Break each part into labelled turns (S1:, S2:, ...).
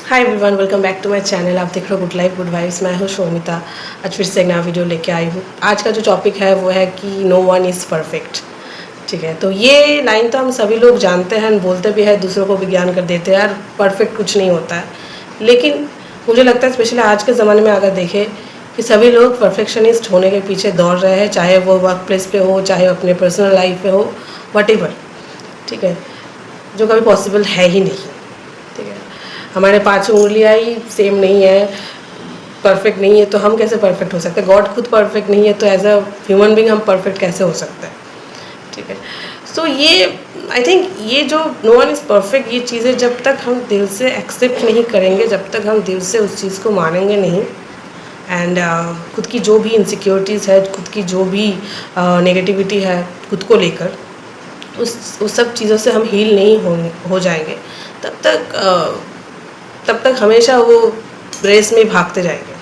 S1: Hi everyone, welcome back to my channel. आप देख रहे हो गुड लाइफ गुड वाइब्स। मैं हूँ शोमिता। आज फिर से एक नया वीडियो लेके आई हूँ। आज का जो टॉपिक है वो है कि नो वन इज़ परफेक्ट। ठीक है, तो ये लाइन तो हम सभी लोग जानते हैं, बोलते भी हैं, दूसरों को भी ज्ञान कर देते हैं यार, परफेक्ट कुछ नहीं होता है। लेकिन मुझे लगता है स्पेशली आज के ज़माने में अगर देखें कि सभी लोग परफेक्शनिस्ट होने के पीछे दौड़ रहे हैं, चाहे वो वर्क प्लेस पे हो, चाहे अपने पर्सनल लाइफ में हो, वट। ठीक है, जो कभी पॉसिबल है ही नहीं। ठीक है, हमारे पांचों उंगलियां ही सेम नहीं है, परफेक्ट नहीं है, तो हम कैसे परफेक्ट हो सकते हैं? गॉड खुद परफेक्ट नहीं है, तो एज अ ह्यूमन बींग हम परफेक्ट कैसे हो सकते हैं? ठीक है, सो ये आई थिंक ये जो नो वन इज़ परफेक्ट, ये चीज़ें जब तक हम दिल से एक्सेप्ट नहीं करेंगे, जब तक हम दिल से उस चीज़ को मानेंगे नहीं, एंड खुद की जो भी इनसिक्योरिटीज़ है, खुद की जो भी नेगेटिविटी है खुद को लेकर, उस सब चीज़ों से हम हील नहीं हो जाएंगे, तब तक हमेशा वो रेस में भागते जाएंगे।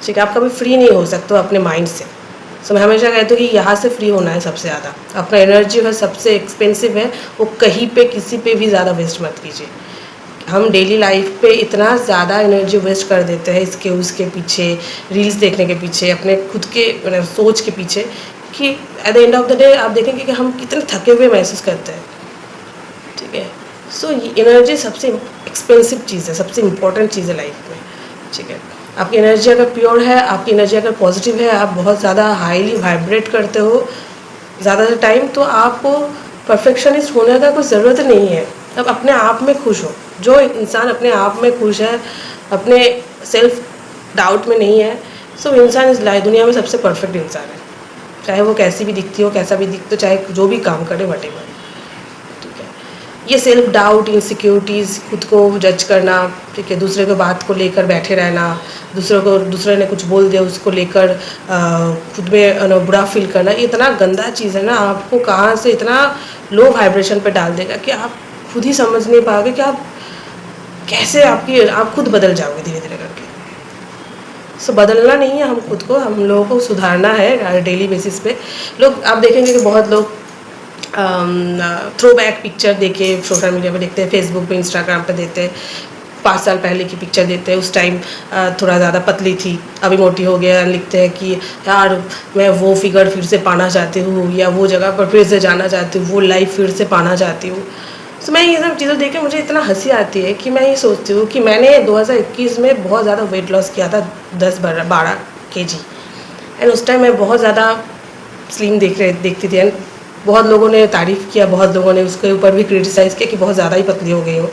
S1: ठीक है, आप कभी फ्री नहीं हो सकते हो अपने माइंड से। सो मैं हमेशा कहती हूँ कि यहाँ से फ्री होना है सबसे ज़्यादा। अपना एनर्जी है सबसे एक्सपेंसिव है, वो कहीं पे किसी पे भी ज़्यादा वेस्ट मत कीजिए। हम डेली लाइफ पे इतना ज़्यादा एनर्जी वेस्ट कर देते हैं इसके उसके पीछे, रील्स देखने के पीछे, अपने खुद के सोच के पीछे, कि at the end of the day आप देखेंगे कि हम कितने थके हुए महसूस करते हैं। ठीक है, सो एनर्जी सबसे एक्सपेंसिव चीज़ है, सबसे इम्पॉर्टेंट चीज़ है लाइफ में। ठीक है, आपकी एनर्जी अगर प्योर है, आपकी एनर्जी अगर पॉजिटिव है, आप बहुत ज़्यादा हाईली वाइब्रेट करते हो ज़्यादा टाइम, तो आपको परफेक्शनिस्ट होने का कोई ज़रूरत नहीं है। अब अपने आप में खुश हो। जो इंसान अपने आप में खुश है, अपने सेल्फ डाउट में नहीं है, सो इंसान इस दुनिया में सबसे परफेक्ट इंसान है। चाहे वो कैसी भी दिखती हो, कैसा भी दिखती हो, चाहे जो भी काम करे, वटेवर। ठीक है, ये सेल्फ डाउट, इनसिक्योरिटीज़, खुद को जज करना, ठीक है, दूसरे को बात को लेकर बैठे रहना, दूसरे ने कुछ बोल दिया उसको लेकर खुद में बुरा फील करना, ये इतना गंदा चीज़ है ना, आपको कहाँ से इतना लो वाइब्रेशन पे डाल देगा कि आप खुद ही समझ नहीं पाओगे कि आप कैसे आप खुद बदल जाओगे धीरे धीरे करके। सो बदलना नहीं है हम खुद को, हम लोगों को सुधारना है डेली बेसिस पे। लोग आप देखेंगे कि बहुत लोग थ्रो बैक पिक्चर देके सोशल मीडिया पे देखते हैं, फेसबुक पे, इंस्टाग्राम पे देते हैं, 5 साल पहले की पिक्चर देते हैं, उस टाइम थोड़ा ज़्यादा पतली थी, अभी मोटी हो गया, लिखते हैं कि यार मैं वो फिगर फिर से पाना चाहती हूँ, या वो जगह पर फिर से जाना चाहती हूँ, वो लाइफ फिर से पाना चाहती हूँ। तो मैं ये सब चीज़ें देख के मुझे इतना हंसी आती है कि मैं ये सोचती हूँ कि मैंने 2021 में बहुत ज़्यादा वेट लॉस किया था, 10-12 kg, एंड उस टाइम मैं बहुत ज़्यादा स्लिम देखती थी, एंड बहुत लोगों ने तारीफ़ किया, बहुत लोगों ने उसके ऊपर भी क्रिटिसाइज़ किया कि बहुत ज़्यादा ही पतली हो गई हो।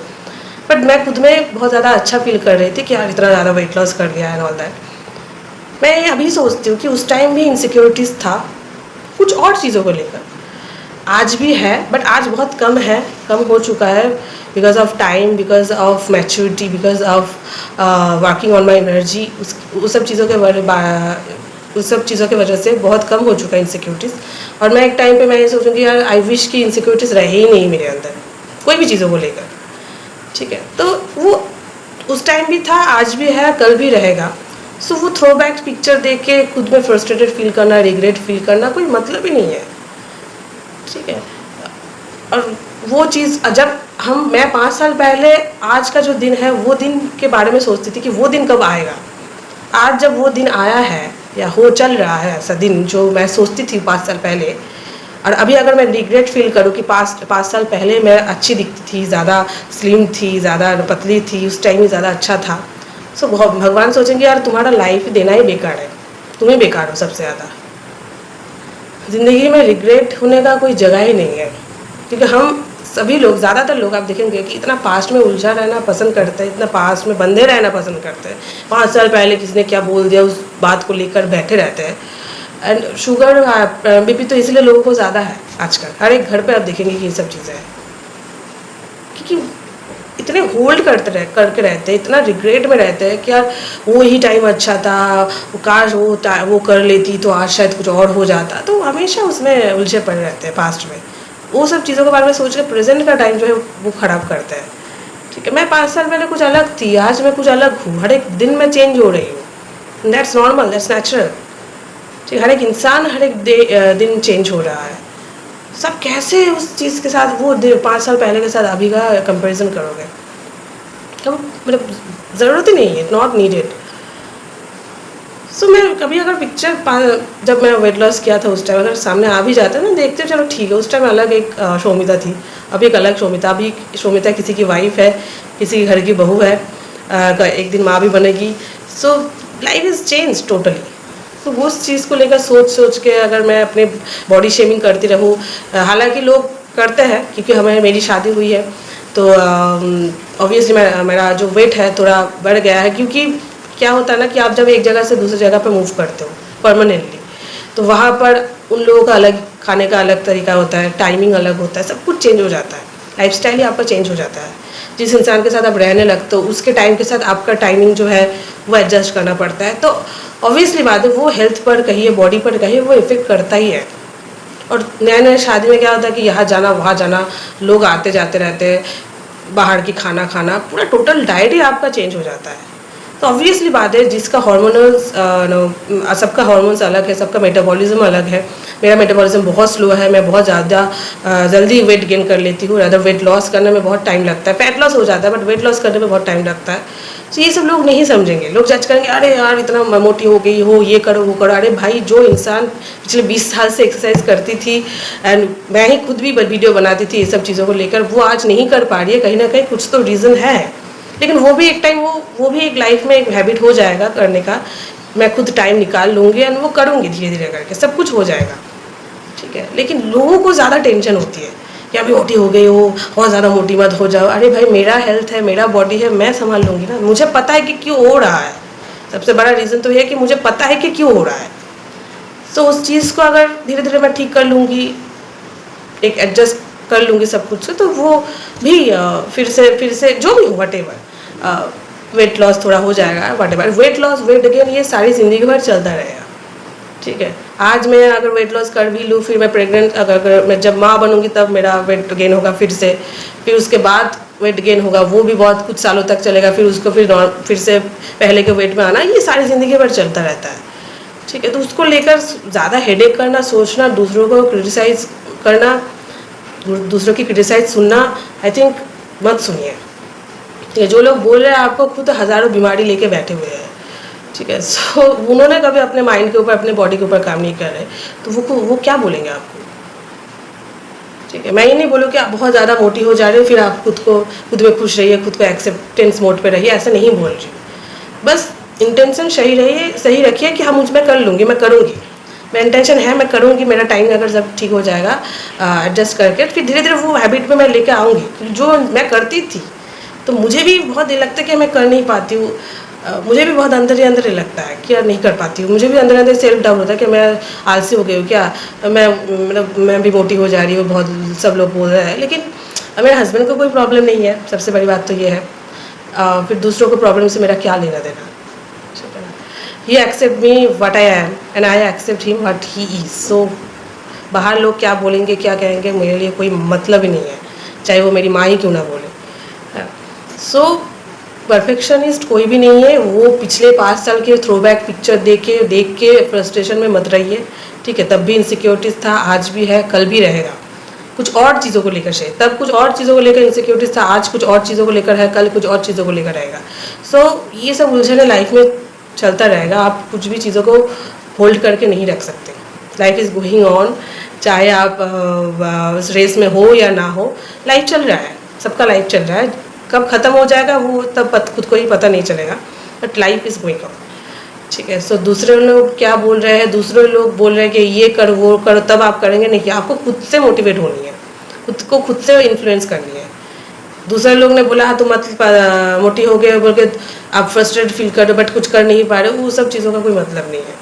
S1: बट मैं खुद में बहुत ज़्यादा अच्छा फील कर रही थी कि यार इतना ज़्यादा वेट लॉस कर लिया एंड ऑल दैट। मैं अभी सोचती हूँ कि उस टाइम भी इनसिक्योरिटीज़ था कुछ और चीज़ों को लेकर, आज भी है, बट आज बहुत कम है, कम हो चुका है, because of time, because of maturity, because of working on my energy. उस सब चीज़ों के वजह से बहुत कम हो चुका है इनसिक्योरिटीज़। और मैं एक टाइम पे मैं ये सोचूंगी यार आई विश की इनसिक्योरिटीज़ रहे ही नहीं मेरे अंदर कोई भी चीज़ों को लेकर। ठीक है, तो वो उस टाइम भी था, आज भी है, कल भी रहेगा। सो वो थ्रो बैक पिक्चर देख के खुद में फ्रस्ट्रेटेड फील करना, रिग्रेट फील करना कोई मतलब ही नहीं है। ठीक है, और वो चीज़ जब मैं 5 साल पहले आज का जो दिन है वो दिन के बारे में सोचती थी कि वो दिन कब आएगा। आज जब वो दिन आया है या हो चल रहा है ऐसा दिन जो मैं सोचती थी 5 साल पहले, और अभी अगर मैं रिग्रेट फील करूँ कि 5 साल पहले मैं अच्छी दिखती थी, ज़्यादा स्लिम थी, ज़्यादा पतली थी, उस टाइम ही ज़्यादा अच्छा था, सो भगवान सोचेंगे यार तुम्हारा लाइफ देना ही बेकार है, तुम ही बेकार हो सबसे ज़्यादा। ज़िंदगी में रिग्रेट होने का कोई जगह ही नहीं है, क्योंकि हम सभी लोग, ज़्यादातर लोग आप देखेंगे कि इतना पास्ट में उलझा रहना पसंद करते हैं, इतना पास्ट में बंधे रहना पसंद करते हैं। 5 साल पहले किसने क्या बोल दिया उस बात को लेकर बैठे रहते हैं। एंड शुगर बीपी तो इसलिए लोगों को ज़्यादा है आजकल, हर एक घर पे आप देखेंगे कि ये सब चीज़ें हैं, क्योंकि इतने होल्ड करके रहते हैं, इतना रिग्रेट में रहते हैं कि यार वो ही टाइम अच्छा था, वो काश वो कर लेती तो आज शायद कुछ और हो जाता। तो हमेशा उसमें उलझे पड़े रहते हैं पास्ट में, वो सब चीज़ों के बारे में सोच के प्रेजेंट का टाइम जो है वो ख़राब करते हैं। ठीक है, मैं 5 साल पहले कुछ अलग थी, आज मैं कुछ अलग हूँ, हर एक दिन मैं चेंज हो रही हूँ, दैट्स नॉर्मल, दैट्स नेचुरल। ठीक, हर एक इंसान हर एक दिन चेंज हो रहा है। सब कैसे उस चीज़ के साथ वो 5 साल पहले के साथ अभी का कंपैरिजन करोगे? कब मतलब ज़रूरत ही नहीं है, नॉट नीडेड। सो मैं कभी अगर पिक्चर जब मैं वेट लॉस किया था उस टाइम अगर सामने आ भी जाता है ना, देखते चलो ठीक है, उस टाइम अलग एक शोमिता थी, अभी एक अलग शोमिता, अभी शोमिता किसी की वाइफ है, किसी के घर की बहू है, एक दिन माँ भी बनेगी। So life is change totally. तो वो उस चीज़ को लेकर सोच सोच के अगर मैं अपने बॉडी शेमिंग करती रहूँ, हालांकि लोग करते हैं क्योंकि मेरी शादी हुई है, तो ऑब्वियसली मेरा जो वेट है थोड़ा बढ़ गया है, क्योंकि क्या होता है ना कि आप जब एक जगह से दूसरी जगह पर मूव करते हो परमानेंटली, तो वहाँ पर उन लोगों का अलग खाने का अलग तरीका होता है, टाइमिंग अलग होता है, सब कुछ चेंज हो जाता है, लाइफस्टाइल ही आपका चेंज हो जाता है। जिस इंसान के साथ आप रहने लगते हो उसके टाइम के साथ आपका टाइमिंग जो है वो एडजस्ट करना पड़ता है। तो ऑब्वियसली बात है वो हेल्थ पर कहिए, बॉडी पर कहिए, वो इफेक्ट करता ही है। और नए नए शादी में क्या होता है कि यहाँ जाना वहाँ जाना, लोग आते जाते रहते हैं, बाहर की खाना खाना, पूरा टोटल डाइट ही आपका चेंज हो जाता है। तो ऑब्वियसली बात है जिसका हार्मोनल्स सबका हार्मोन्स अलग है, सबका मेटाबॉलिज्म अलग है। मेरा मेटाबॉलिज्म बहुत स्लो है, मैं बहुत ज़्यादा जल्दी वेट गेन कर लेती हूँ, अदर वेट लॉस करने में बहुत टाइम लगता है, फैट लॉस हो जाता है बट वेट लॉस करने में बहुत टाइम लगता है। तो ये सब लोग नहीं समझेंगे, लोग जज करेंगे अरे यार इतना मोटी हो गई हो, ये करो वो करो। अरे भाई जो इंसान पिछले 20 साल से एक्सरसाइज करती थी, एंड मैं ही खुद भी वीडियो बनाती थी ये सब चीज़ों को लेकर, वो आज नहीं कर पा रही है, कहीं ना कहीं कुछ तो रीज़न है। लेकिन वो भी एक टाइम वो भी एक लाइफ में एक हैबिट हो जाएगा करने का, मैं खुद टाइम निकाल लूँगी एंड वो करूँगी धीरे धीरे करके, सब कुछ हो जाएगा, ठीक है। लेकिन लोगों को ज़्यादा टेंशन होती है कि अभी मोटी हो गई हो, बहुत ज़्यादा मोटी मत हो जाओ। अरे भाई मेरा हेल्थ है, मेरा बॉडी है, मैं संभाल लूँगी ना, मुझे पता है कि क्यों हो रहा है। सबसे बड़ा रीज़न तो ये है कि मुझे पता है कि क्यों हो रहा है। सो उस चीज़ को अगर धीरे धीरे मैं ठीक कर लूँगी, एक एडजस्ट कर लूँगी सब कुछ से, तो वो भी फिर से जो भी हो वट एवर वेट लॉस थोड़ा हो जाएगा, what ever weight loss weight gain ये सारी ज़िंदगी भर चलता रहेगा, ठीक है। आज मैं अगर वेट लॉस कर भी लूँ, फिर मैं प्रेग्नेंट अगर मैं जब माँ बनूंगी तब मेरा वेट गेन होगा फिर उसके बाद वेट गेन होगा, वो भी बहुत कुछ सालों तक चलेगा, फिर उसको फिर से पहले के वेट में आना, ये सारी ज़िंदगी भर चलता रहता है, ठीक है। तो उसको लेकर ज़्यादा हेडेक करना, सोचना, दूसरों को क्रिटिसाइज करना, दूसरों की क्रिटिसाइज सुनना, आई थिंक मत सुनिए, ठीक है। जो लोग बोल रहे हैं आपको खुद हज़ारों बीमारी लेके बैठे हुए हैं, ठीक है। सो उन्होंने कभी अपने माइंड के ऊपर, अपने बॉडी के ऊपर काम नहीं कर रहे, तो वो क्या बोलेंगे आपको, ठीक है। मैं ये नहीं बोलूँ कि आप बहुत ज़्यादा मोटी हो जा रहे हो फिर आप खुद में खुश रहिए, खुद को एक्सेप्टेंस मोड पे रहिए, ऐसा नहीं बोल रही हूँ। बस इंटेंशन सही रखिए कि हाँ मुझ में कर लूँगी, मैं करूँगी, मेरा इंटेंशन है मैं करूँगी, मेरा टाइम अगर सब ठीक हो जाएगा एडजस्ट करके, फिर धीरे धीरे वो हैबिट में मैं लेकर आऊँगी जो मैं करती थी। तो मुझे भी बहुत ये लगता है कि मैं कर नहीं पाती हूँ, मुझे भी बहुत अंदर ही अंदर ही लगता है कि यार नहीं कर पाती हूँ, मुझे भी अंदर अंदर सेल्फ डाउट होता है कि मैं आलसी हो गई हूँ क्या, मैं भी मोटी हो जा रही हूँ, बहुत सब लोग बोल रहे हैं। लेकिन मेरे हस्बैंड को कोई प्रॉब्लम नहीं है, सबसे बड़ी बात तो ये है, फिर दूसरों को प्रॉब्लम से मेरा क्या लेना देना, ठीक है ना। He accept me what I am and I accept him what he is. So बाहर लोग क्या बोलेंगे क्या कहेंगे मेरे लिए कोई मतलब ही नहीं है, चाहे वो मेरी माँ ही क्यों ना बोले। सो परफेक्शनिस्ट कोई भी नहीं है, वो पिछले 5 साल के थ्रोबैक पिक्चर देख के फ्रस्ट्रेशन में मत रहिए, ठीक है। तब भी इनसिक्योरिटीज़ था, आज भी है, कल भी रहेगा, कुछ और चीज़ों को लेकर है, तब कुछ और चीज़ों को लेकर इनसिक्योरिटीज़ था, आज कुछ और चीज़ों को लेकर है, कल कुछ और चीज़ों को लेकर रहेगा। सो ये सब उलझने लाइफ में चलता रहेगा, आप कुछ भी चीज़ों को होल्ड करके नहीं रख सकते। लाइफ इज़ गोइंग ऑन, चाहे आप उस रेस में हो या ना हो, लाइफ चल रहा है, सबका लाइफ चल रहा है, कब ख़त्म हो जाएगा वो तब खुद को ही पता नहीं चलेगा, but life is going on, ठीक है। सो दूसरे लोग क्या बोल रहे हैं, दूसरे लोग बोल रहे हैं कि ये करो वो करो तब आप करेंगे, नहीं, आपको खुद से मोटिवेट होनी है, खुद को खुद से इन्फ्लुएंस करनी है। दूसरे लोग ने बोला तो मत मोटी हो गए बोल के आप फ्रस्ट्रेट फील कर रहे हो बट कुछ कर नहीं पा रहे हो, वो सब चीज़ों का कोई मतलब नहीं है,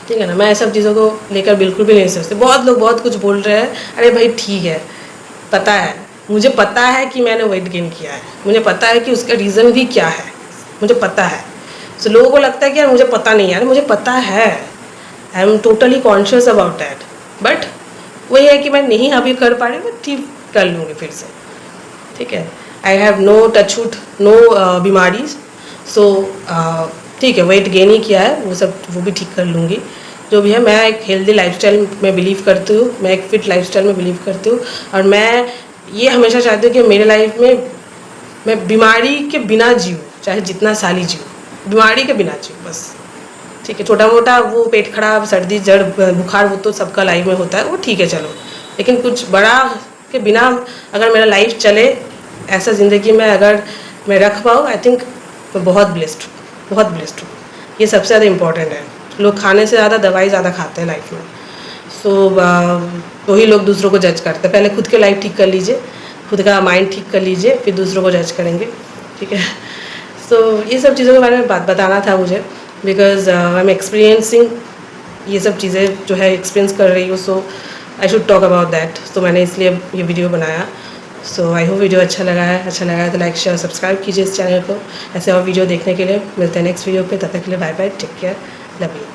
S1: ठीक है ना। मैं सब चीज़ों को लेकर बिल्कुल भी नहीं सोचती। बहुत लोग बहुत कुछ बोल रहे हैं, अरे भाई ठीक है, पता है, मुझे पता है कि मैंने वेट गेन किया है, मुझे पता है कि उसका रीज़न भी क्या है, मुझे पता है। सो लोगों को लगता है कि यार मुझे पता नहीं है, यार मुझे पता है, I am totally conscious about that, but वही है कि मैं नहीं अभी कर पा रही हूँ, ठीक कर लूँगी फिर से, ठीक है। I have no touchwood, no बीमारीज, सो ठीक है, वेट गेन ही किया है, वो भी ठीक कर लूँगी, जो भी है। मैं एक हेल्दी लाइफस्टाइल में बिलीव करती हूँ, मैं एक फिट लाइफस्टाइल में बिलीव करती हूँ, और मैं ये हमेशा चाहती हूँ कि मेरे लाइफ में मैं बीमारी के बिना जीऊँ, चाहे जितना साल ही जीऊँ, बीमारी के बिना जीऊँ बस। ठीक है, छोटा मोटा वो पेट खराब, सर्दी, जड़, बुखार, वो तो सबका लाइफ में होता है, वो ठीक है चलो, लेकिन कुछ बड़ा के बिना अगर मेरा लाइफ चले ऐसा ज़िंदगी में अगर मैं रख पाऊँ, आई थिंक मैं बहुत ब्लेस्ड हूँ, बहुत ब्लेस्ड हूँ। ये सबसे ज़्यादा इम्पॉर्टेंट है। लोग खाने से ज़्यादा दवाई ज़्यादा खाते हैं लाइफ में। सो वही लोग दूसरों को जज करते हैं। पहले खुद के लाइफ ठीक कर लीजिए, खुद का माइंड ठीक कर लीजिए, फिर दूसरों को जज करेंगे। ठीक है, सो ये सब चीज़ों के बारे में बताना था मुझे, बिकॉज आई एम एक्सपीरियंसिंग ये सब चीज़ें जो है एक्सपीरियंस कर रही हूँ, so I should talk about that. तो मैंने इसलिए ये वीडियो बनाया। सो आई होप वीडियो अच्छा लगा है तो लाइक शेयर सब्सक्राइब कीजिए इस चैनल को। ऐसे और वीडियो देखने के लिए मिलते हैं नेक्स्ट वीडियो पे। तब तक के लिए bye bye, take care, love you.